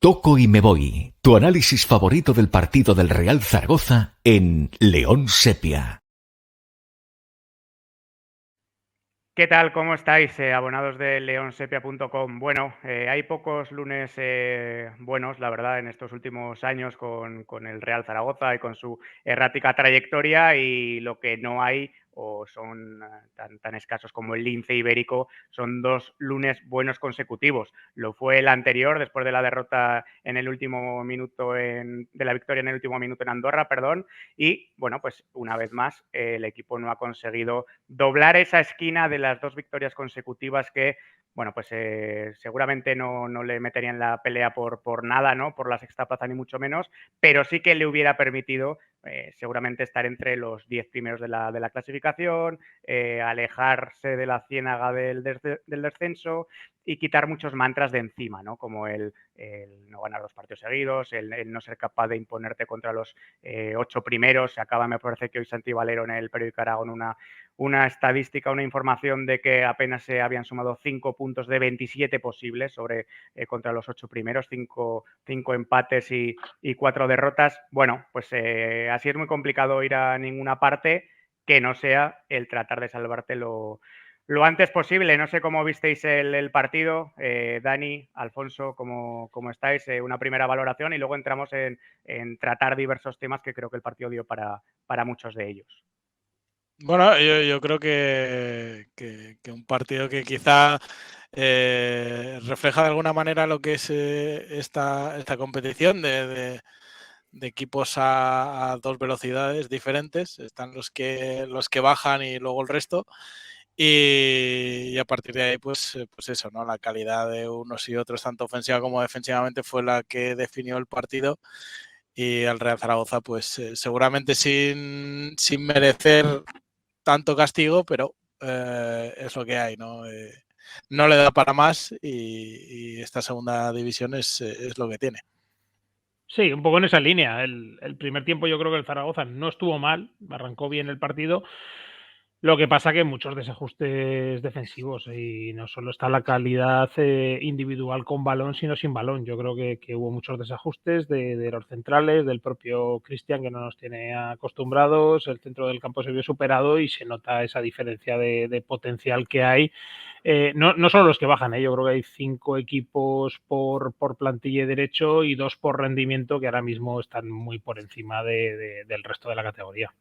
Toco y me voy. Tu análisis favorito del partido del Real Zaragoza en León Sepia. ¿Qué tal? ¿Cómo estáis, abonados de leonsepia.com? Bueno, hay pocos lunes buenos, la verdad, en estos últimos años con el Real Zaragoza y con su errática trayectoria, y lo que no hay, o son tan escasos como el lince ibérico, son 2 lunes buenos consecutivos. Lo fue el anterior, después de la derrota en el último minuto, de la victoria en el último minuto en Andorra, perdón, y bueno, pues una vez más el equipo no ha conseguido doblar esa esquina de las 2 victorias consecutivas que, bueno, pues seguramente no le meterían la pelea por nada, ¿no? Por la sexta plaza ni mucho menos, pero sí que le hubiera permitido seguramente estar entre los 10 primeros de la clasificación, alejarse de la ciénaga del descenso y quitar muchos mantras de encima, ¿no? Como el no ganar 2 partidos seguidos, el no ser capaz de imponerte contra los 8 primeros. Se acaba, me parece que hoy Santi Valero en el periódico Aragón, una estadística, una información de que apenas se habían sumado 5 puntos de 27 posibles contra los 8 primeros, 5 empates y 4 derrotas. Bueno, pues así es muy complicado ir a ninguna parte que no sea el tratar de salvarte lo antes posible. No sé cómo visteis el partido, Dani, Alfonso, cómo estáis, una primera valoración y luego entramos en tratar diversos temas que creo que el partido dio para muchos de ellos. Bueno, yo creo que un partido que quizá refleja de alguna manera lo que es esta competición de equipos a 2 velocidades diferentes. Están los que bajan y luego el resto. Y a partir de ahí, pues eso, ¿no? La calidad de unos y otros, tanto ofensiva como defensivamente, fue la que definió el partido. Y el Real Zaragoza, pues seguramente sin merecer tanto castigo, pero es lo que hay, ¿no? No le da para más y esta segunda división es lo que tiene. Sí, un poco en esa línea. El primer tiempo yo creo que el Zaragoza no estuvo mal, arrancó bien el partido. Lo que pasa que muchos desajustes defensivos y no solo está la calidad individual con balón, sino sin balón. Yo creo que hubo muchos desajustes de los centrales, del propio Cristian, que no nos tiene acostumbrados. El centro del campo se vio superado y se nota esa diferencia de potencial que hay. No solo los que bajan, yo creo que hay 5 equipos por plantilla y derecho y 2 por rendimiento que ahora mismo están muy por encima del resto de la categoría.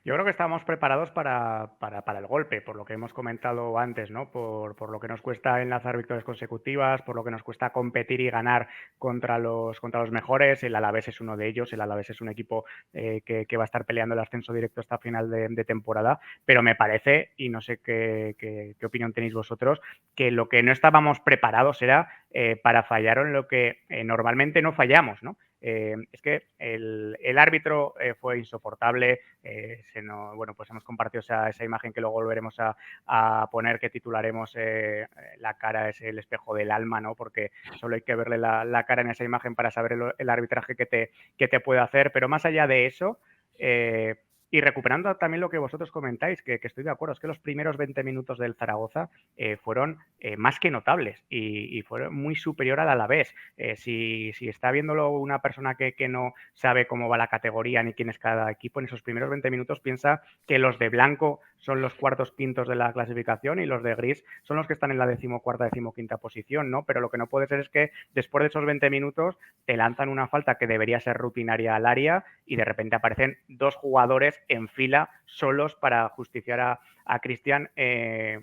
Yo creo que estamos preparados para el golpe, por lo que hemos comentado antes, ¿no? Por lo que nos cuesta enlazar victorias consecutivas, por lo que nos cuesta competir y ganar contra los mejores. El Alavés es uno de ellos. El Alavés es un equipo que va a estar peleando el ascenso directo hasta final de temporada. Pero me parece, y no sé qué opinión tenéis vosotros, que lo que no estábamos preparados era para fallar en lo que normalmente no fallamos, ¿no? Es que el árbitro fue insoportable. Bueno, pues hemos compartido esa imagen que luego volveremos a poner, que titularemos La cara es el espejo del alma, ¿no? Porque solo hay que verle la cara en esa imagen para saber el arbitraje que te puede hacer. Pero más allá de eso, y recuperando también lo que vosotros comentáis, que estoy de acuerdo, es que los primeros 20 minutos del Zaragoza fueron más que notables y fueron muy superior al Alavés. Si está viéndolo una persona que no sabe cómo va la categoría ni quién es cada equipo, en esos primeros 20 minutos piensa que los de blanco son los cuartos quintos de la clasificación y los de gris son los que están en la 14ª, 15ª posición, ¿no? Pero lo que no puede ser es que después de esos 20 minutos te lanzan una falta que debería ser rutinaria al área y de repente aparecen 2 jugadores en fila solos para justiciar a Cristian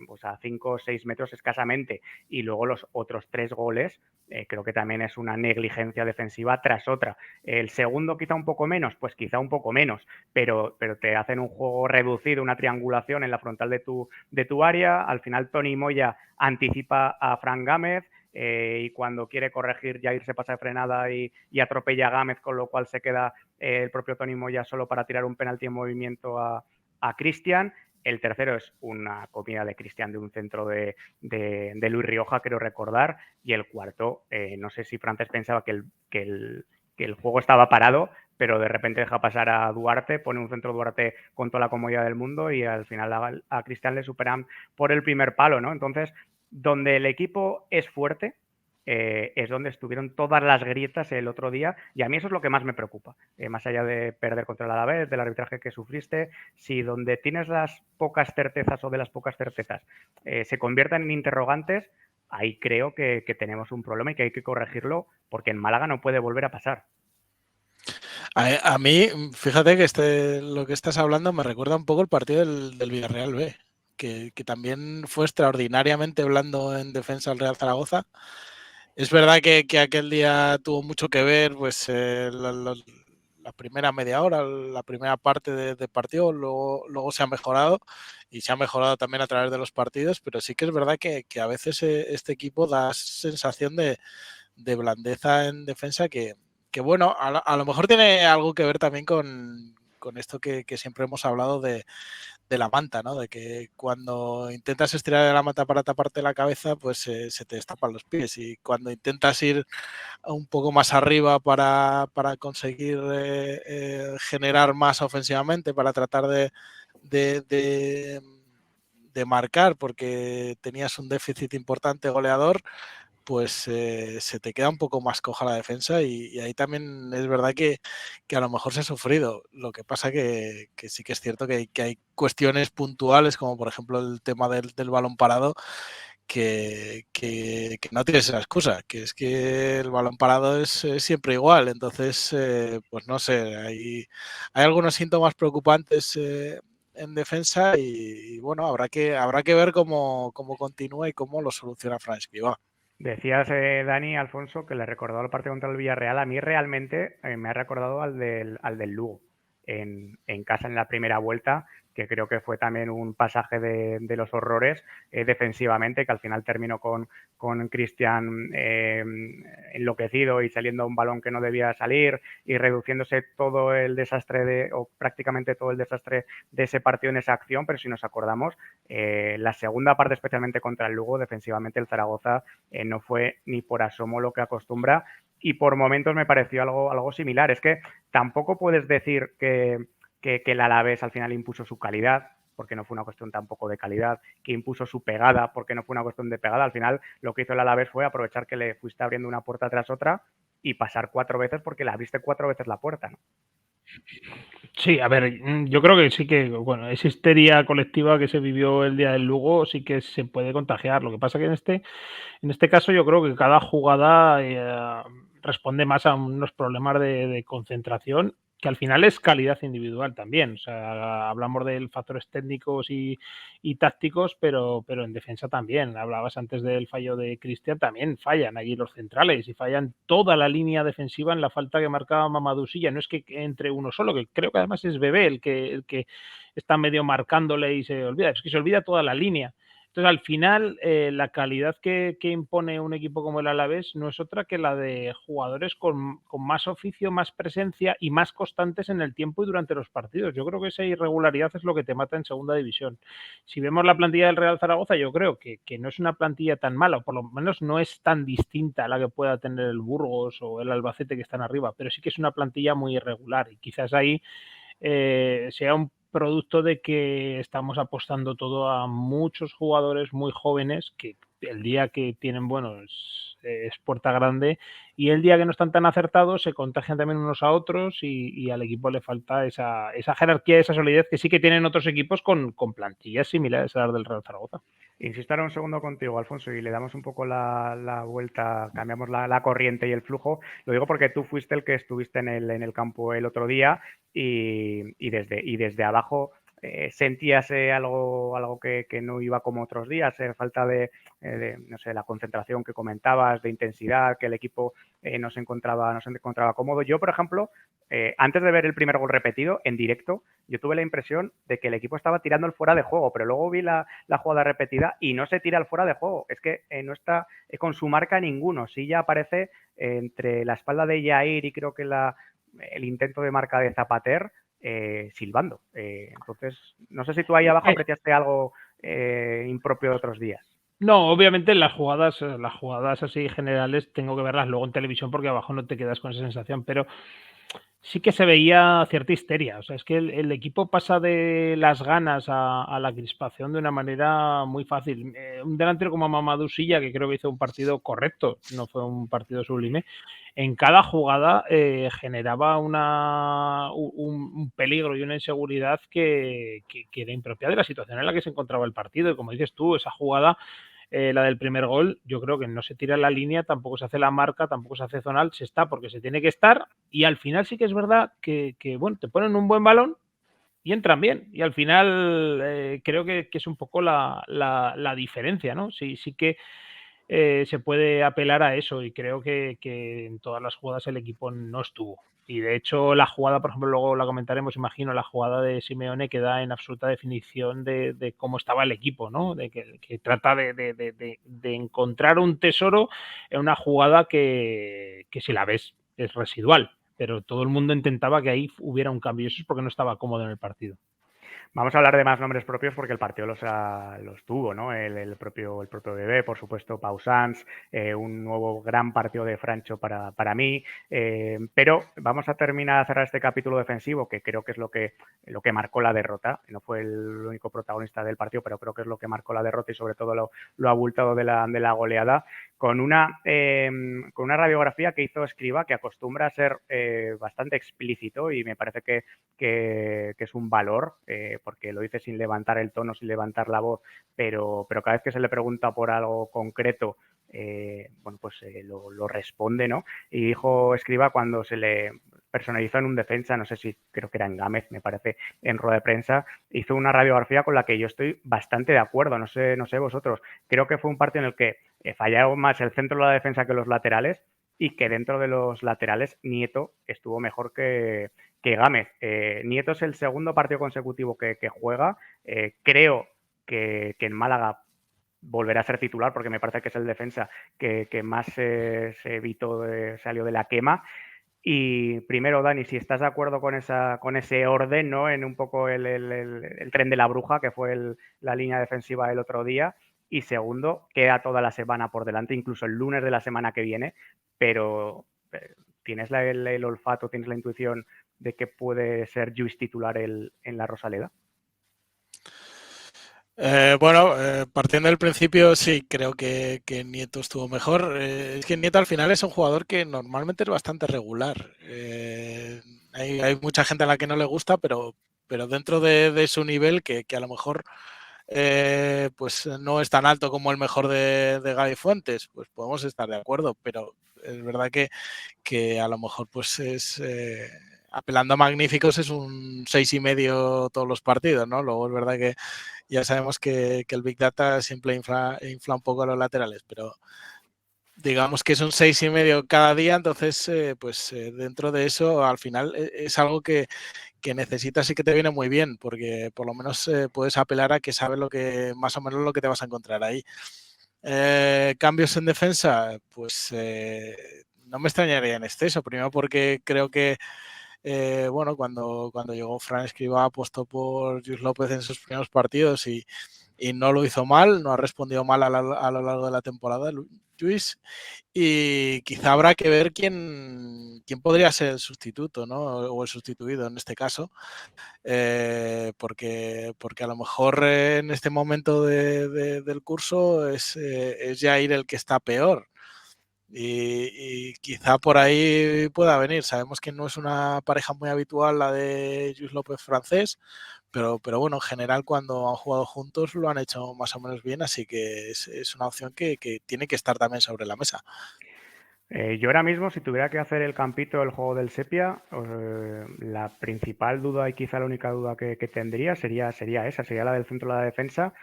pues a 5 o 6 metros escasamente, y luego los otros 3 goles creo que también es una negligencia defensiva tras otra. El segundo quizá un poco menos, pues quizá un poco menos, pero te hacen un juego reducido, una triangulación en la frontal de tu área. Al final Toni Moya anticipa a Fran Gámez, y cuando quiere corregir Jair se pasa de frenada y atropella a Gámez, con lo cual se queda el propio Toni Moya solo para tirar un penalti en movimiento a Cristian. El tercero es una comida de Cristian de un centro de Luis Rioja, quiero recordar. Y el cuarto, no sé si Frances pensaba que el juego estaba parado, pero de repente deja pasar a Duarte, pone un centro Duarte con toda la comodidad del mundo y al final a Cristian le superan por el primer palo, ¿no? Entonces, donde el equipo es fuerte, es donde estuvieron todas las grietas el otro día, y a mí eso es lo que más me preocupa, más allá de perder contra el Alavés, del arbitraje que sufriste. Si donde tienes las pocas certezas o de las pocas certezas se convierten en interrogantes, ahí creo que tenemos un problema y que hay que corregirlo, porque en Málaga no puede volver a pasar. A mí, fíjate que lo que estás hablando me recuerda un poco el partido del Villarreal B, que también fue extraordinariamente blando en defensa del Real Zaragoza. Es verdad que aquel día tuvo mucho que ver pues la primera media hora, la primera parte de partido, luego se ha mejorado y se ha mejorado también a través de los partidos, pero sí que es verdad que a veces este equipo da sensación de blandeza en defensa que bueno, a lo mejor tiene algo que ver también con esto que siempre hemos hablado de la manta, ¿no? De que cuando intentas estirar de la manta para taparte la cabeza, pues se te destapan los pies, y cuando intentas ir un poco más arriba para conseguir generar más ofensivamente, para tratar de marcar porque tenías un déficit importante goleador, pues se te queda un poco más coja la defensa, y ahí también es verdad que a lo mejor se ha sufrido. Lo que pasa que sí que es cierto que hay cuestiones puntuales, como por ejemplo el tema del balón parado, que no tienes esa excusa, que es que el balón parado es siempre igual. Entonces, pues no sé, hay algunos síntomas preocupantes en defensa, y bueno, habrá que ver cómo continúa y cómo lo soluciona Fran Escribá. Decías, Dani, Alfonso, que le recordó el partido contra el Villarreal. A mí realmente me ha recordado al del Lugo en casa en la primera vuelta, que creo que fue también un pasaje de los horrores defensivamente, que al final terminó con Cristian enloquecido y saliendo a un balón que no debía salir, y reduciéndose todo el desastre o prácticamente todo el desastre de ese partido en esa acción. Pero si nos acordamos, la segunda parte, especialmente contra el Lugo, defensivamente el Zaragoza no fue ni por asomo lo que acostumbra, y por momentos me pareció algo similar. Es que tampoco puedes decir que el Alavés al final impuso su calidad, porque no fue una cuestión tampoco de calidad, que impuso su pegada, porque no fue una cuestión de pegada. Al final lo que hizo el Alavés fue aprovechar que le fuiste abriendo una puerta tras otra y pasar 4 veces porque le abriste 4 veces la puerta, ¿no? Sí, a ver, yo creo que sí que, bueno, esa histeria colectiva que se vivió el día del Lugo sí que se puede contagiar. Lo que pasa que en este caso yo creo que cada jugada responde más a unos problemas de concentración, que al final es calidad individual también. O sea, hablamos de factores técnicos y tácticos, pero en defensa también. Hablabas antes del fallo de Cristian, también fallan allí los centrales y fallan toda la línea defensiva en la falta que marcaba Mamadou Silla. No es que entre uno solo, que creo que además es Bebé el que está medio marcándole y se olvida. Es que se olvida toda la línea. Entonces, al final, la calidad que impone un equipo como el Alavés no es otra que la de jugadores con más oficio, más presencia y más constantes en el tiempo y durante los partidos. Yo creo que esa irregularidad es lo que te mata en segunda división. Si vemos la plantilla del Real Zaragoza, yo creo que no es una plantilla tan mala, o por lo menos no es tan distinta a la que pueda tener el Burgos o el Albacete, que están arriba, pero sí que es una plantilla muy irregular, y quizás ahí sea un producto de que estamos apostando todo a muchos jugadores muy jóvenes que el día que tienen buenos es puerta grande, y el día que no están tan acertados se contagian también unos a otros, y al equipo le falta esa jerarquía, esa solidez que sí que tienen otros equipos con plantillas similares a las del Real Zaragoza. Insisto ahora un segundo contigo, Alfonso, y le damos un poco la vuelta, cambiamos la corriente y el flujo. Lo digo porque tú fuiste el que estuviste en el campo el otro día, y desde abajo sentías algo que no iba como otros días, falta de, no sé, la concentración que comentabas, de intensidad, que el equipo no se encontraba cómodo. Yo, por ejemplo, antes de ver el primer gol repetido en directo, yo tuve la impresión de que el equipo estaba tirando el fuera de juego, pero luego vi la jugada repetida y no se tira el fuera de juego. Es que no está con su marca ninguno. Sí, ya aparece entre la espalda de Yair y creo que el intento de marca de Zapater, silbando. Entonces, no sé si tú ahí abajo apreciaste algo impropio de otros días. No, obviamente las jugadas así generales tengo que verlas luego en televisión, porque abajo no te quedas con esa sensación, pero sí que se veía cierta histeria. O sea, es que el equipo pasa de las ganas a la crispación de una manera muy fácil. Un delantero como Mamadou Silla, que creo que hizo un partido correcto, no fue un partido sublime, en cada jugada generaba un peligro y una inseguridad que era impropia de la situación en la que se encontraba el partido. Y como dices tú, esa jugada, la del primer gol, yo creo que no se tira la línea, tampoco se hace la marca, tampoco se hace zonal, se está porque se tiene que estar, y al final sí que es verdad que bueno, te ponen un buen balón y entran bien. Y al final creo que es un poco la diferencia, ¿no? Sí, sí que se puede apelar a eso, y creo que en todas las jugadas el equipo no estuvo. Y de hecho la jugada, por ejemplo, luego la comentaremos, imagino, la jugada de Simeone que da en absoluta definición de cómo estaba el equipo, ¿no? De que trata de encontrar un tesoro en una jugada que si la ves es residual, pero todo el mundo intentaba que ahí hubiera un cambio, y eso es porque no estaba cómodo en el partido. Vamos a hablar de más nombres propios porque el partido los tuvo, ¿no? El propio Bebé, por supuesto, Pau Sanz, un nuevo gran partido de Francho para mí. Pero vamos a terminar a cerrar este capítulo defensivo, que creo que es lo que marcó la derrota. No fue el único protagonista del partido, pero creo que es lo que marcó la derrota y sobre todo lo abultado de la goleada, con una radiografía que hizo Escriba, que acostumbra a ser bastante explícito, y me parece que es un valor, porque lo dice sin levantar el tono, sin levantar la voz, pero cada vez que se le pregunta por algo concreto, bueno, pues lo responde, ¿no? Y dijo Escriba cuando se le personalizó en un defensa, no sé si creo que era en Gámez, me parece, en rueda de prensa, hizo una radiografía con la que yo estoy bastante de acuerdo, no sé vosotros. Creo que fue un partido en el que fallaron más el centro de la defensa que los laterales, y que dentro de los laterales Nieto estuvo mejor que Gámez. Nieto es el segundo partido consecutivo que juega. Creo que en Málaga volverá a ser titular, porque me parece que es el defensa que más se evitó, salió de la quema. Y primero, Dani, si estás de acuerdo con ese orden, ¿no? En un poco el tren de la bruja, que fue la línea defensiva el otro día. Y segundo, queda toda la semana por delante, incluso el lunes de la semana que viene, pero ¿tienes el olfato, tienes la intuición de que puede ser Lluís titular en la Rosaleda? Bueno, partiendo del principio, sí, creo que Nieto estuvo mejor. Es que Nieto al final es un jugador que normalmente es bastante regular. Hay mucha gente a la que no le gusta, pero dentro de su nivel, que a lo mejor pues no es tan alto como el mejor de Gaby Fuentes, pues podemos estar de acuerdo, pero es verdad que a lo mejor pues es... apelando a magníficos es un 6,5 todos los partidos, ¿no? Luego es verdad que ya sabemos que el Big Data siempre infla un poco a los laterales, pero digamos que es un 6,5 cada día, entonces pues dentro de eso al final es algo que necesitas y que te viene muy bien, porque por lo menos puedes apelar a que sabes más o menos lo que te vas a encontrar ahí. Cambios en defensa, pues no me extrañaría en exceso, primero porque creo que bueno, cuando llegó Fran Escribá apostó por Lluís López en sus primeros partidos y no lo hizo mal, no ha respondido mal a lo largo de la temporada Lluís, y quizá habrá que ver quién podría ser el sustituto, ¿no? O el sustituido en este caso, porque a lo mejor en este momento del curso es Jair el que está peor. Y quizá por ahí pueda venir. Sabemos que no es una pareja muy habitual la de Lluís López francés, pero bueno, en general cuando han jugado juntos lo han hecho más o menos bien, así que es una opción que tiene que estar también sobre la mesa. Yo ahora mismo, si tuviera que hacer el campito del juego del Sepia, la principal duda y quizá la única duda que tendría sería esa, sería la del centro de la defensa,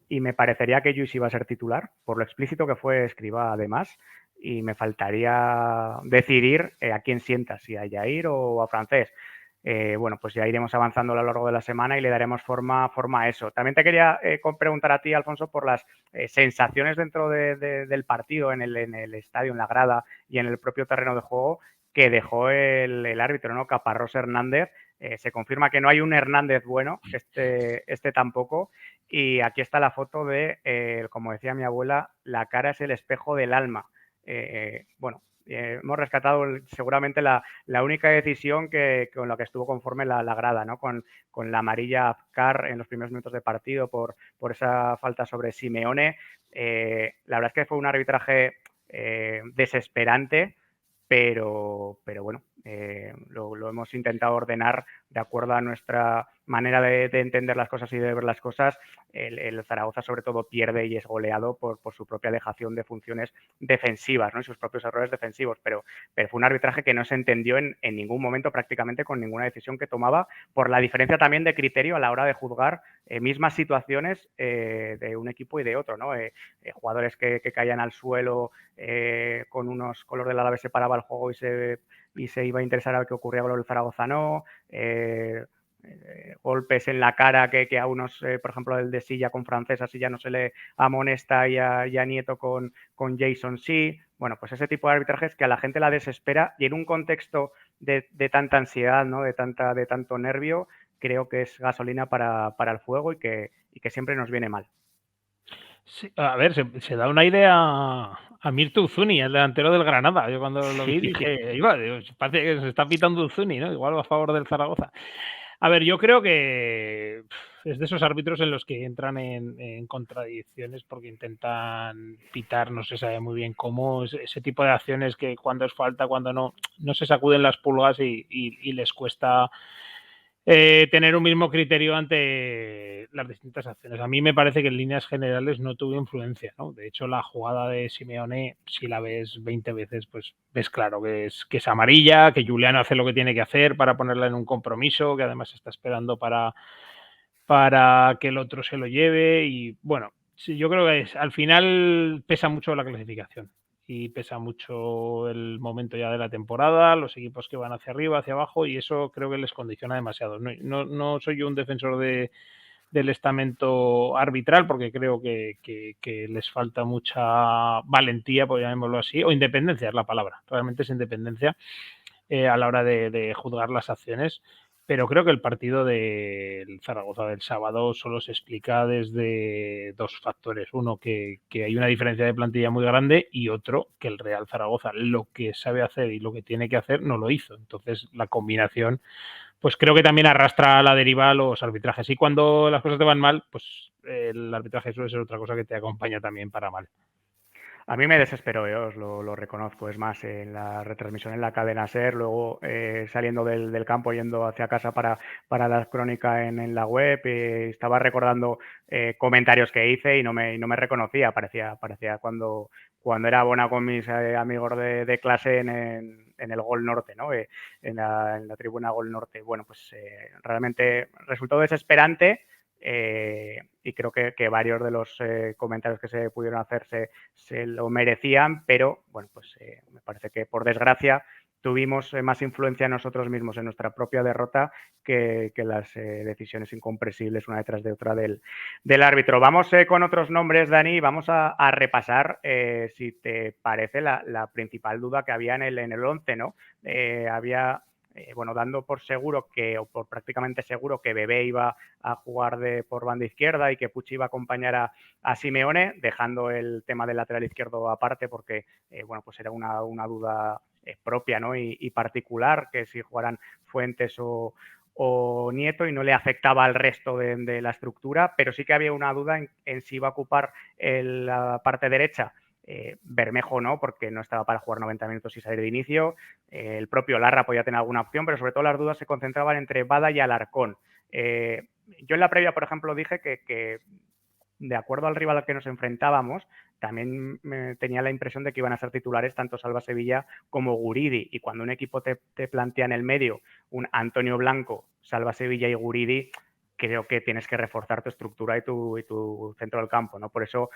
y me parecería que Lluís iba a ser titular, por lo explícito que fue Escribá además, y me faltaría decidir a quién sienta, si a Jair o a Francés. Bueno, pues ya iremos avanzando a lo largo de la semana y le daremos forma a eso. También te quería preguntar a ti, Alfonso, por las sensaciones dentro del partido, en el estadio, en la grada y en el propio terreno de juego, que dejó el árbitro, ¿no? Caparrós Hernández. Se confirma que no hay un Hernández bueno, este tampoco. Y aquí está la foto de, como decía mi abuela, la cara es el espejo del alma. Bueno, hemos rescatado seguramente la única decisión con la que estuvo conforme la grada, ¿no? Con la amarilla a Azcar en los primeros minutos de partido por esa falta sobre Simeone. La verdad es que fue un arbitraje desesperante, pero bueno, lo hemos intentado ordenar de acuerdo a nuestra manera de entender las cosas y de ver las cosas. El Zaragoza sobre todo pierde y es goleado por su propia dejación de funciones defensivas, ¿no? Y sus propios errores defensivos, pero fue un arbitraje que no se entendió en ningún momento prácticamente con ninguna decisión que tomaba, por la diferencia también de criterio a la hora de juzgar mismas situaciones de un equipo y de otro, ¿no? Jugadores que caían al suelo con los del Alavés se paraba el juego y se iba a interesar a ver qué ocurría con el Zaragoza, no. Golpes en la cara que a unos, por ejemplo, el de Silla con Francesa, si ya no se le amonesta y a Nieto con Jason sí. Bueno, pues ese tipo de arbitrajes que a la gente la desespera y en un contexto de tanta ansiedad, ¿no? de tanto nervio, creo que es gasolina para el fuego y que siempre nos viene mal. Sí, a ver, se da una idea a Mirtu Uzuni, el delantero del Granada. Yo cuando lo vi dije, parece que se está pitando Uzuni, ¿no? Igual a favor del Zaragoza. A ver, yo creo que es de esos árbitros en los que entran en contradicciones porque intentan pitar, no se sabe muy bien cómo, ese tipo de acciones que cuando es falta, cuando no se sacuden las pulgas y les cuesta tener un mismo criterio ante las distintas acciones. A mí me parece que en líneas generales no tuvo influencia, ¿no? De hecho, la jugada de Simeone, si la ves 20 veces, pues ves claro que es amarilla, que Juliano hace lo que tiene que hacer para ponerla en un compromiso, que además está esperando para que el otro se lo lleve. Y bueno, sí, yo creo que al final pesa mucho la clasificación y pesa mucho el momento ya de la temporada, los equipos que van hacia arriba, hacia abajo, y eso creo que les condiciona demasiado. No soy yo un defensor del estamento arbitral porque creo que les falta mucha valentía, por llamémoslo así, o independencia es la palabra, realmente es independencia a la hora de juzgar las acciones. Pero creo que el partido del Zaragoza del sábado solo se explica desde dos factores. Uno, que hay una diferencia de plantilla muy grande, y otro, que el Real Zaragoza lo que sabe hacer y lo que tiene que hacer no lo hizo. Entonces, la combinación, pues creo que también arrastra a la deriva a los arbitrajes. Y cuando las cosas te van mal, pues el arbitraje suele ser otra cosa que te acompaña también para mal. A mí me desesperó, os lo reconozco. Es más, en la retransmisión en la cadena SER, luego saliendo del campo, yendo hacia casa para la crónica en la web, estaba recordando comentarios que hice y no me reconocía. Parecía cuando era bona con mis amigos de clase en el Gol Norte, ¿no? En la tribuna Gol Norte. Bueno, pues realmente resultó desesperante. Y creo que varios de los comentarios que se pudieron hacer se lo merecían, pero bueno, pues me parece que por desgracia tuvimos más influencia nosotros mismos en nuestra propia derrota que las decisiones incomprensibles una detrás de otra del árbitro. Vamos con otros nombres, Dani, vamos a repasar, si te parece, la principal duda que había en el 11, ¿no? Había... bueno, dando por seguro o por prácticamente seguro que Bebé iba a jugar por banda izquierda y que Pucci iba a acompañar a Simeone, dejando el tema del lateral izquierdo aparte porque, bueno, pues era una duda propia, ¿no? y particular, que si jugaran Fuentes o Nieto y no le afectaba al resto de la estructura, pero sí que había una duda en si iba a ocupar la parte derecha Bermejo no, porque no estaba para jugar 90 minutos y salir de inicio. El propio Larra podía tener alguna opción, pero sobre todo las dudas se concentraban entre Bada y Alarcón. Yo en la previa, por ejemplo, dije que de acuerdo al rival al que nos enfrentábamos, también tenía la impresión de que iban a ser titulares tanto Salva Sevilla como Guridi. Y cuando un equipo te plantea en el medio un Antonio Blanco, Salva Sevilla y Guridi, creo que tienes que reforzar tu estructura y tu centro del campo, ¿no? Por eso,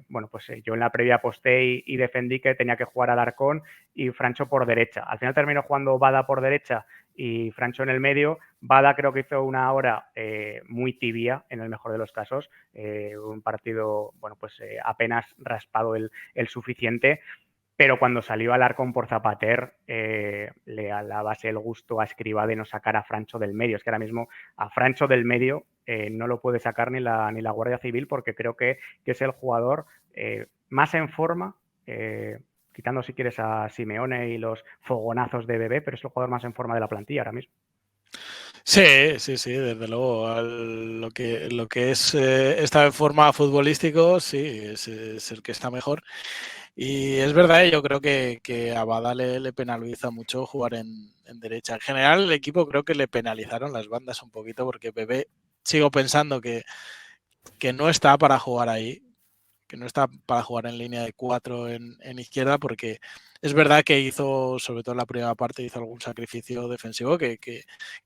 bueno, pues yo en la previa aposté y defendí que tenía que jugar Alarcón y Francho por derecha. Al final terminó jugando Bada por derecha y Francho en el medio. Bada creo que hizo una hora muy tibia, en el mejor de los casos, un partido, bueno, pues apenas raspado el suficiente. Pero cuando salió Alarcón por Zapater, le alabase el gusto a Escribá de no sacar a Francho del medio. Es que ahora mismo a Francho del medio no lo puede sacar ni la Guardia Civil, porque creo que es el jugador más en forma que quitando si quieres a Simeone y los fogonazos de Bebé, pero es el jugador más en forma de la plantilla ahora mismo. Sí, desde luego. Lo que es estar en forma futbolístico, sí, es el que está mejor. Y es verdad, yo creo que a Bada le penaliza mucho jugar en derecha. En general, el equipo creo que le penalizaron las bandas un poquito, porque Bebé sigo pensando que no está para jugar ahí, que no está para jugar en línea de 4 en izquierda, porque es verdad que hizo, sobre todo en la primera parte, hizo algún sacrificio defensivo que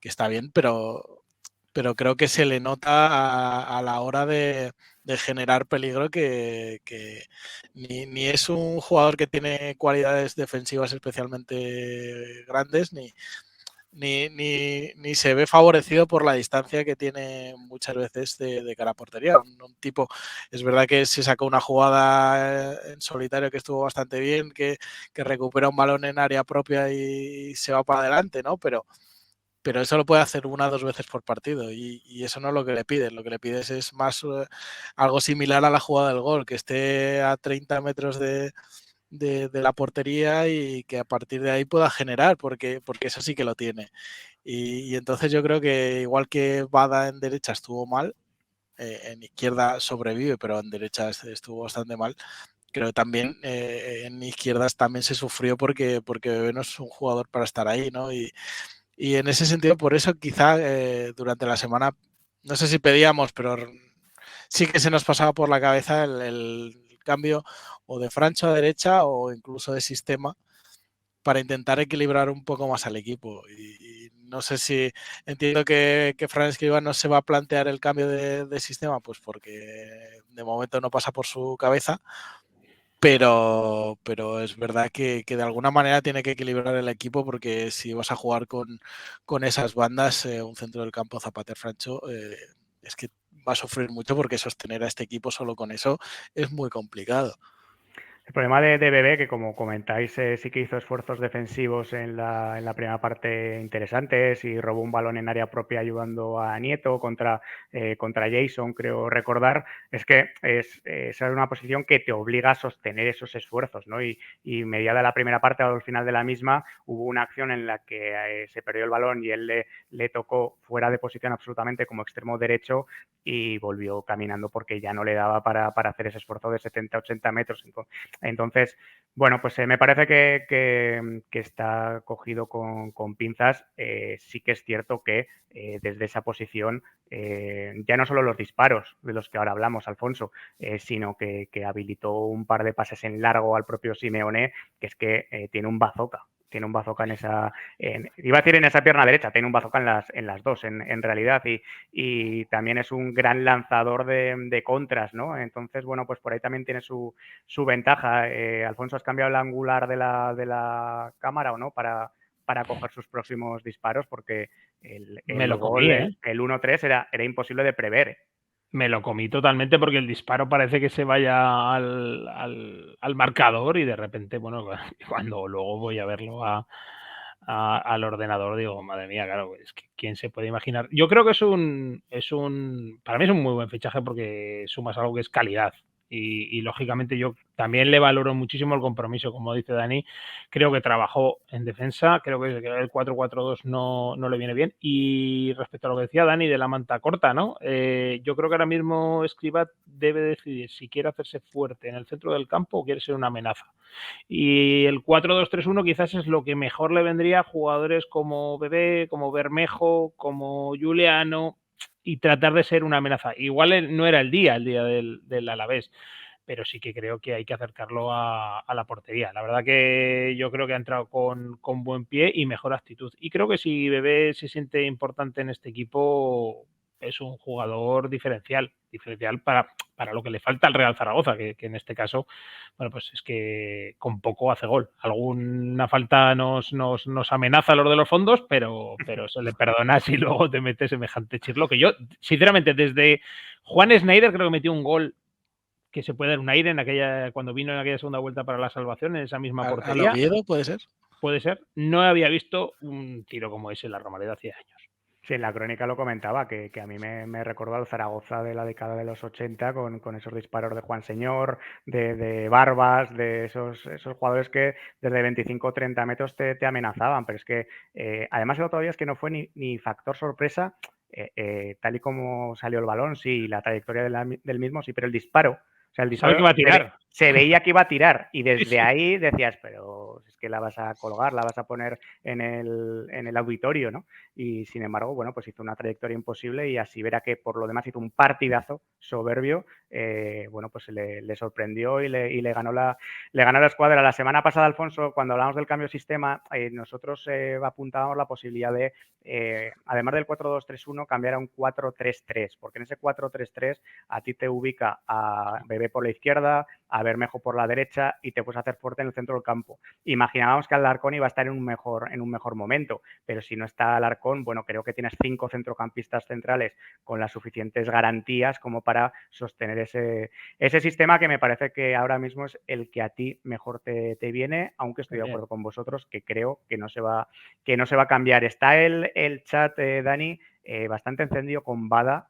está bien, pero creo que se le nota a la hora de generar peligro que ni es un jugador que tiene cualidades defensivas especialmente grandes, ni se ve favorecido por la distancia que tiene muchas veces de cara a portería. Un tipo, es verdad que se sacó una jugada en solitario que estuvo bastante bien, que recupera un balón en área propia y se va para adelante, ¿no? Pero eso lo puede hacer 1 o 2 veces por partido y eso no es lo que le pides. Lo que le pides es más algo similar a la jugada del gol, que esté a 30 metros de la portería y que a partir de ahí pueda generar, porque eso sí que lo tiene. Y entonces yo creo que igual que Bada en derecha estuvo mal, en izquierda sobrevive, pero en derecha estuvo bastante mal. Creo que también en izquierdas también se sufrió porque Bebé no es un jugador para estar ahí, ¿no? Y en ese sentido, por eso quizá durante la semana, no sé si pedíamos, pero sí que se nos pasaba por la cabeza el cambio o de Francho a derecha o incluso de sistema para intentar equilibrar un poco más al equipo. Y no sé si entiendo que Fran Escribá no se va a plantear el cambio de sistema, pues porque de momento no pasa por su cabeza. Pero es verdad que de alguna manera tiene que equilibrar el equipo, porque si vas a jugar con esas bandas, un centro del campo Zapater-Francho, es que va a sufrir mucho, porque sostener a este equipo solo con eso es muy complicado. El problema de Bebé, que como comentáis, sí que hizo esfuerzos defensivos en la primera parte interesantes y robó un balón en área propia ayudando a Nieto contra Jason, creo recordar, es que esa es una posición que te obliga a sostener esos esfuerzos, ¿no? Y mediada la primera parte, al final de la misma, hubo una acción en la que se perdió el balón y él le tocó fuera de posición absolutamente como extremo derecho y volvió caminando porque ya no le daba para hacer ese esfuerzo de 70-80 metros. Entonces, bueno, pues me parece que está cogido con pinzas. Sí que es cierto que desde esa posición ya no solo los disparos de los que ahora hablamos, Alfonso, sino que habilitó un par de pases en largo al propio Simeone, que es que tiene un bazooka. Tiene un bazooka en esa, iba a decir en esa pierna derecha, tiene un bazooka en las dos, en realidad, y también es un gran lanzador de contras, ¿no? Entonces, bueno, pues por ahí también tiene su ventaja. Alfonso, ¿has cambiado el angular de la cámara o no para coger sus próximos disparos? Porque Me lo gol, comí, ¿eh? el 1-3 era imposible de prever. Me lo comí totalmente, porque el disparo parece que se vaya al marcador y de repente, bueno, cuando luego voy a verlo al ordenador, digo, madre mía, claro, es que quién se puede imaginar. Yo creo que para mí es un muy buen fichaje, porque sumas algo que es calidad. Y lógicamente yo también le valoro muchísimo el compromiso, como dice Dani. Creo que trabajó en defensa, creo que el 4-4-2 no le viene bien. Y respecto a lo que decía Dani de la manta corta, ¿no? Yo creo que ahora mismo Escribá debe decidir si quiere hacerse fuerte en el centro del campo o quiere ser una amenaza. Y el 4-2-3-1 quizás es lo que mejor le vendría a jugadores como Bebé, como Bermejo, como Juliano, y tratar de ser una amenaza. Igual no era el día del Alavés, pero sí que creo que hay que acercarlo a la portería. La verdad que yo creo que ha entrado con buen pie y mejor actitud. Y creo que si Bebé se siente importante en este equipo, es un jugador diferencial para lo que le falta al Real Zaragoza, que en este caso, bueno, pues es que con poco hace gol. Alguna falta nos amenaza a los de los fondos, pero se le perdona si luego te mete semejante chirlo, que yo, sinceramente, desde Juan Schneider creo que metió un gol que se puede dar un aire cuando vino en aquella segunda vuelta para la salvación, en esa misma portería. ¿Al Oviedo puede ser? Puede ser. No había visto un tiro como ese en la Romareda hacía años. Sí, en la crónica lo comentaba, que a mí me recordó al Zaragoza de la década de los 80 con esos disparos de Juan Señor, de Barbas, de esos jugadores que desde 25 o 30 metros te amenazaban. Pero es que, además, el otro día es que no fue ni factor sorpresa, tal y como salió el balón, sí, la trayectoria del mismo, sí, pero el disparo. O sea, el Sabe que disparo va a tirar. se veía que iba a tirar y Sí, desde sí. ahí decías, pero es que la vas a colgar, la vas a poner en el auditorio, ¿no? Y sin embargo, bueno, pues hizo una trayectoria imposible y así verá que por lo demás hizo un partidazo soberbio, bueno, pues le sorprendió y le ganó la escuadra. La semana pasada, Alfonso, cuando hablamos del cambio de sistema, nosotros apuntábamos la posibilidad de, además del 4-2-3-1, cambiar a un 4-3-3, porque en ese 4-3-3 a ti te ubica a Bebé por la izquierda, a Bermejo por la derecha y te puedes hacer fuerte en el centro del campo. Imaginábamos que Alarcón iba a estar en un mejor momento, pero si no está Alarcón, bueno, creo que tienes 5 centrocampistas centrales con las suficientes garantías como para sostener ese sistema, que me parece que ahora mismo es el que a ti mejor te viene, aunque estoy de acuerdo con vosotros que creo que no se va a cambiar. Está el chat, Dani, bastante encendido con Bada.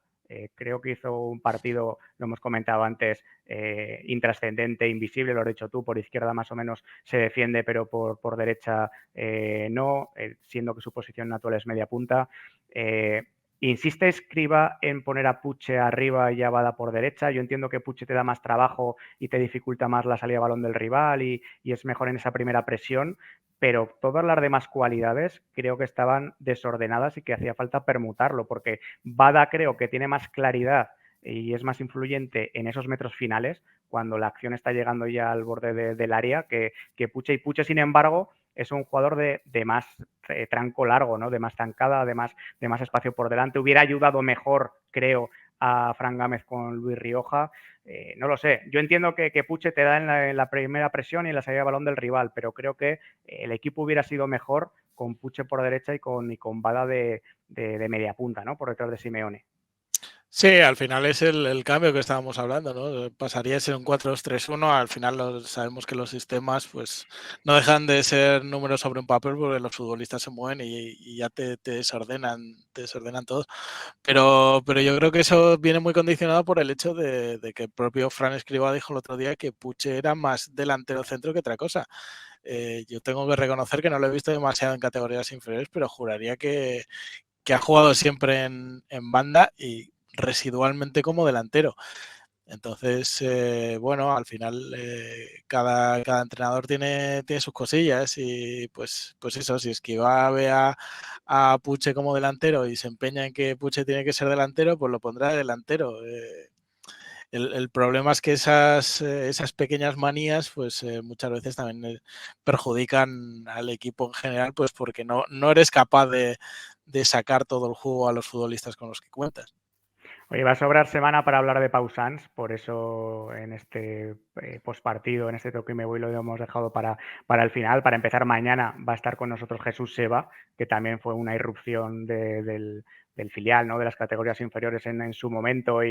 Creo que hizo un partido, lo hemos comentado antes, intrascendente, invisible, lo has dicho tú, por izquierda más o menos se defiende, pero por derecha no, siendo que su posición natural es media punta. Insiste Escriba en poner a Puche arriba y a Bada por derecha. Yo entiendo que Puche te da más trabajo y te dificulta más la salida de balón del rival y es mejor en esa primera presión, pero todas las demás cualidades creo que estaban desordenadas y que hacía falta permutarlo, porque Bada creo que tiene más claridad y es más influyente en esos metros finales, cuando la acción está llegando ya al borde del área, que Puche. Y Puche, sin embargo, es un jugador de más tranco largo, ¿no? De más zancada, de más espacio por delante. Hubiera ayudado mejor, creo, a Fran Gámez con Luis Rioja. No lo sé. Yo entiendo que Puche te da en la primera presión y en la salida de balón del rival, pero creo que el equipo hubiera sido mejor con Puche por derecha y con Bada de media punta, ¿no? Por detrás de Simeone. Sí, al final es el cambio que estábamos hablando, ¿no? Pasaría a ser un 4-2-3-1. Al final sabemos que los sistemas pues no dejan de ser números sobre un papel, porque los futbolistas se mueven y ya te desordenan todo. Pero yo creo que eso viene muy condicionado por el hecho de que el propio Fran Escribá dijo el otro día que Puche era más delantero centro que otra cosa. Yo tengo que reconocer que no lo he visto demasiado en categorías inferiores, pero juraría que ha jugado siempre en banda y residualmente como delantero. Entonces, bueno, al final cada entrenador tiene sus cosillas y pues eso, si Escribá ve a Puche como delantero y se empeña en que Puche tiene que ser delantero, pues lo pondrá de delantero. El problema es que esas pequeñas manías pues muchas veces también perjudican al equipo en general, pues porque no eres capaz de sacar todo el jugo a los futbolistas con los que cuentas. Oye, va a sobrar semana para hablar de Pau Sanz, por eso en este postpartido, en este toque y me voy, lo hemos dejado para el final. Para empezar, mañana va a estar con nosotros Jesús Seba, que también fue una irrupción del filial, ¿no? De las categorías inferiores en su momento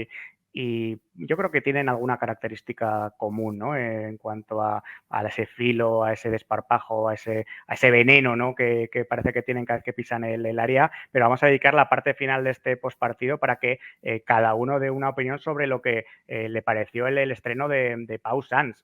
y yo creo que tienen alguna característica común, ¿no? En cuanto a ese filo, a ese desparpajo, a ese veneno, ¿no? Que parece que tienen cada vez que pisan el área, pero vamos a dedicar la parte final de este postpartido para que cada uno dé una opinión sobre lo que le pareció el estreno de Pau Sanz.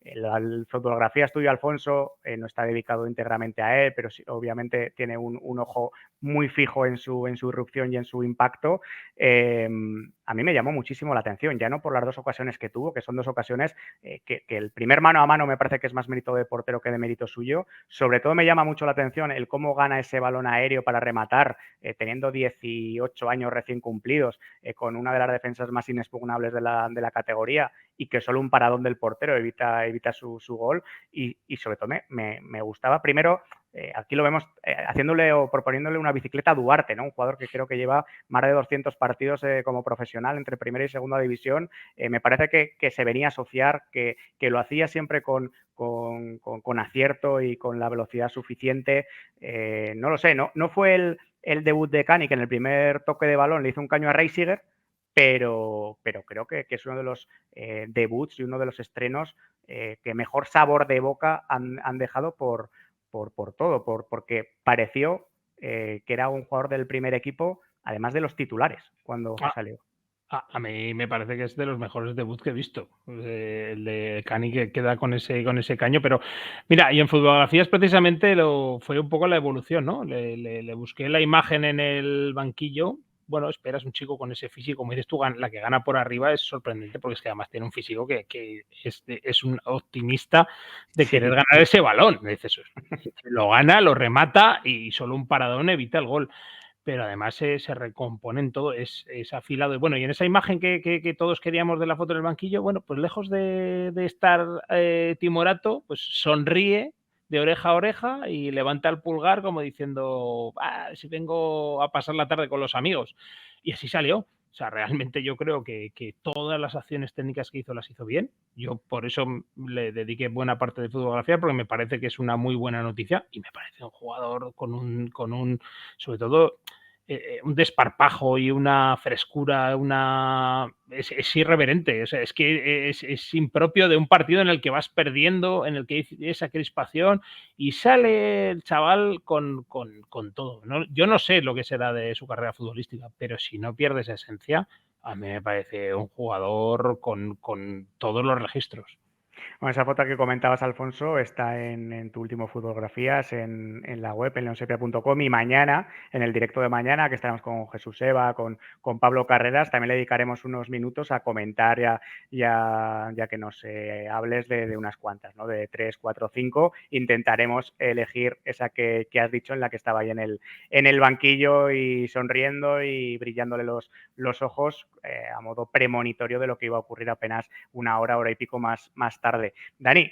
La fotografía estudio Alfonso no está dedicado íntegramente a él, pero sí, obviamente tiene un ojo muy fijo en su irrupción y en su impacto. A mí me llamó muchísimo la atención, ya no por las dos ocasiones que tuvo, que son dos ocasiones que el primer mano a mano me parece que es más mérito de portero que de mérito suyo. Sobre todo me llama mucho la atención el cómo gana ese balón aéreo para rematar, teniendo 18 años recién cumplidos, con una de las defensas más inexpugnables de la categoría, y que solo un paradón del portero evita su gol. Y sobre todo me gustaba primero, aquí lo vemos haciéndole o proponiéndole una bicicleta a Duarte, ¿no? Un jugador que creo que lleva más de 200 partidos como profesional entre primera y segunda división. Me parece que se venía a asociar, que lo hacía siempre con acierto y con la velocidad suficiente. No lo sé, no fue el debut de Cani, que en el primer toque de balón le hizo un caño a Reisiger, pero creo que es uno de los debuts y uno de los estrenos que mejor sabor de boca han dejado por todo, porque pareció que era un jugador del primer equipo, además de los titulares, cuando salió. A mí me parece que es de los mejores debuts que he visto. El de Cani que queda con ese caño. Pero mira, y en fotografías precisamente fue un poco la evolución, ¿no? Le busqué la imagen en el banquillo. Bueno, esperas un chico con ese físico, como dices tú, la que gana por arriba es sorprendente porque es que además tiene un físico que es un optimista de querer ganar ese balón. Dices, lo gana, lo remata y solo un paradón evita el gol. Pero además se recompone en todo, es afilado. Bueno, y en esa imagen que todos queríamos de la foto del banquillo, bueno, pues lejos de estar timorato, pues sonríe de oreja a oreja y levanta el pulgar como diciendo, si vengo a pasar la tarde con los amigos. Y así salió. O sea, realmente yo creo que todas las acciones técnicas que hizo las hizo bien. Yo por eso le dediqué buena parte de fotografía, porque me parece que es una muy buena noticia y me parece un jugador con un sobre todo, un desparpajo y una frescura, es irreverente. O sea, es que es impropio de un partido en el que vas perdiendo, en el que hay esa crispación y sale el chaval con todo. ¿No? Yo no sé lo que será de su carrera futbolística, pero si no pierde esa esencia, a mí me parece un jugador con todos los registros. Bueno, esa foto que comentabas, Alfonso, está en tu último Fotografías en la web, en leonsepia.com, y mañana, en el directo de mañana, que estaremos con Jesús Eva, con Pablo Carreras, también le dedicaremos unos minutos a comentar ya que nos hables de unas cuantas, ¿no? De 3, 4, 5. Intentaremos elegir esa que has dicho, en la que estaba ahí en el banquillo y sonriendo y brillándole los ojos a modo premonitorio de lo que iba a ocurrir apenas una hora y pico más tarde. Dani,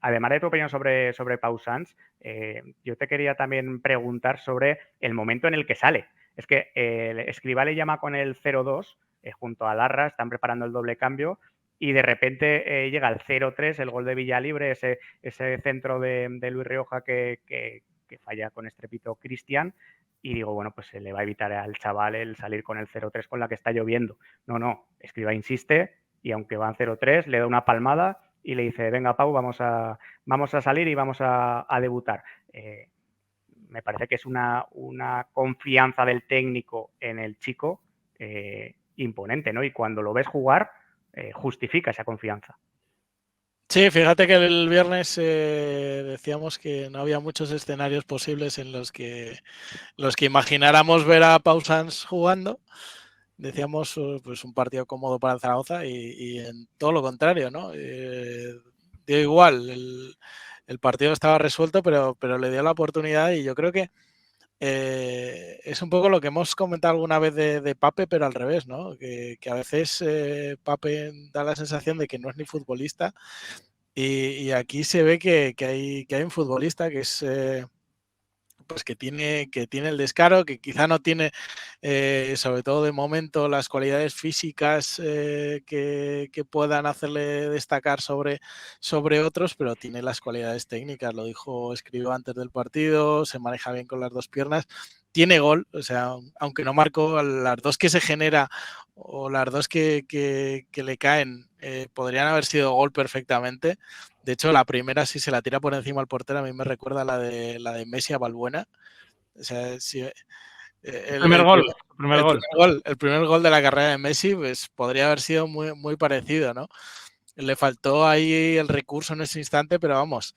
además de tu opinión sobre Pau Sanz, yo te quería también preguntar sobre el momento en el que sale. Es que el Escribá le llama con el 0-2 junto a Larra, están preparando el doble cambio y de repente llega el 0-3, el gol de Villalibre, ese centro de Luis Rioja que falla con estrepito Cristian. Y digo, bueno, pues se le va a evitar al chaval el salir con el 0-3 con la que está lloviendo. No, Escribá insiste y aunque van 0-3, le da una palmada y le dice, venga Pau, vamos a salir y vamos a debutar. Me parece que es una confianza del técnico en el chico imponente, ¿no? Y cuando lo ves jugar, justifica esa confianza. Sí, fíjate que el viernes decíamos que no había muchos escenarios posibles en los que imagináramos ver a Pau Sanz jugando. Decíamos pues un partido cómodo para el Zaragoza y en todo lo contrario, ¿no? Dio igual, el partido estaba resuelto, pero le dio la oportunidad y yo creo que es un poco lo que hemos comentado alguna vez de Pape, pero al revés, ¿no? Que a veces Pape da la sensación de que no es ni futbolista y aquí se ve que hay un futbolista que es... pues que tiene el descaro, que quizá no tiene, sobre todo de momento, las cualidades físicas que puedan hacerle destacar sobre otros, pero tiene las cualidades técnicas. Lo dijo Escribá antes del partido, se maneja bien con las dos piernas, tiene gol, o sea, aunque no marcó, las dos que se genera o las dos que le caen podrían haber sido gol perfectamente. De hecho, la primera, si se la tira por encima al portero, a mí me recuerda la de Messi a Balbuena. O sea, si, el primer gol de la carrera de Messi, pues podría haber sido muy, muy parecido, ¿no? Le faltó ahí el recurso en ese instante, pero vamos,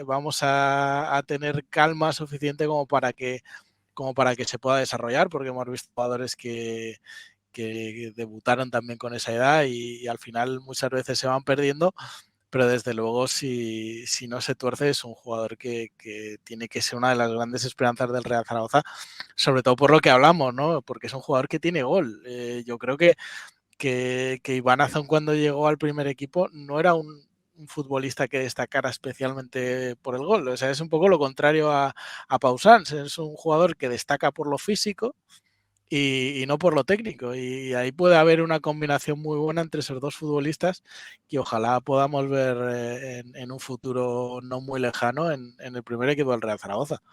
vamos a tener calma suficiente como para que se pueda desarrollar, porque hemos visto jugadores que debutaron también con esa edad y al final muchas veces se van perdiendo, pero desde luego si no se tuerce es un jugador que tiene que ser una de las grandes esperanzas del Real Zaragoza, sobre todo por lo que hablamos, ¿no? Porque es un jugador que tiene gol. Yo creo que Iván Azón, cuando llegó al primer equipo, no era un futbolista que destacara especialmente por el gol. O sea, es un poco lo contrario a Pau Sanz. Es un jugador que destaca por lo físico y no por lo técnico. Y ahí puede haber una combinación muy buena entre esos dos futbolistas que ojalá podamos ver en un futuro no muy lejano en el primer equipo del Real Zaragoza.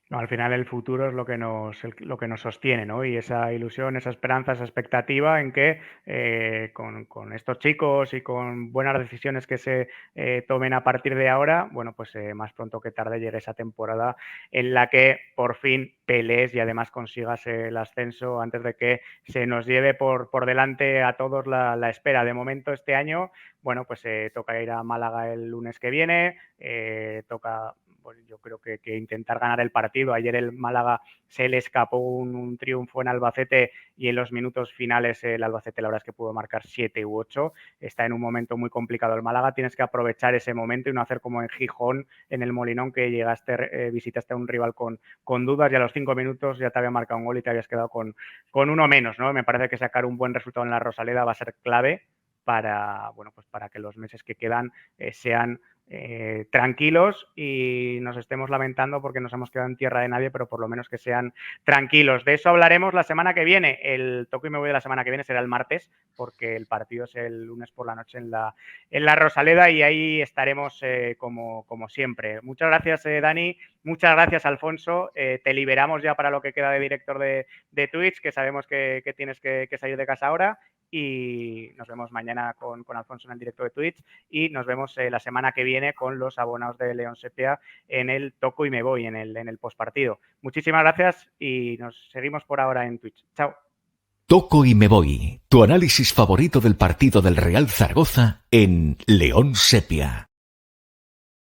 No, al final el futuro es lo que nos sostiene, ¿no? Y esa ilusión, esa esperanza, esa expectativa en que con estos chicos y con buenas decisiones que se tomen a partir de ahora, bueno, pues más pronto que tarde llegue esa temporada en la que por fin pelees y además consigas el ascenso antes de que se nos lleve por delante a todos la espera. De momento este año, bueno, pues toca ir a Málaga el lunes que viene, toca... Pues yo creo que intentar ganar el partido. Ayer el Málaga se le escapó un triunfo en Albacete y en los minutos finales el Albacete la verdad es que pudo marcar 7 u 8. Está en un momento muy complicado el Málaga. Tienes que aprovechar ese momento y no hacer como en Gijón, en el Molinón, que visitaste a un rival con dudas y a los 5 minutos ya te había marcado un gol y te habías quedado con uno menos, ¿no? Me parece que sacar un buen resultado en la Rosaleda va a ser clave para, bueno, pues para que los meses que quedan sean tranquilos y nos estemos lamentando porque nos hemos quedado en tierra de nadie, pero por lo menos que sean tranquilos. De eso hablaremos la semana que viene. El toco y me voy de la semana que viene será el martes, porque el partido es el lunes por la noche en la Rosaleda y ahí estaremos como siempre. Muchas gracias, Dani. Muchas gracias, Alfonso. Te liberamos ya para lo que queda de director de Twitch, que sabemos que tienes que salir de casa ahora. Y nos vemos mañana con Alfonso en el directo de Twitch y nos vemos la semana que viene con los abonados de León Sepia en el toco y me voy, en el postpartido. Muchísimas gracias y nos seguimos por ahora en Twitch. Chao. Toco y me voy, tu análisis favorito del partido del Real Zaragoza en León Sepia.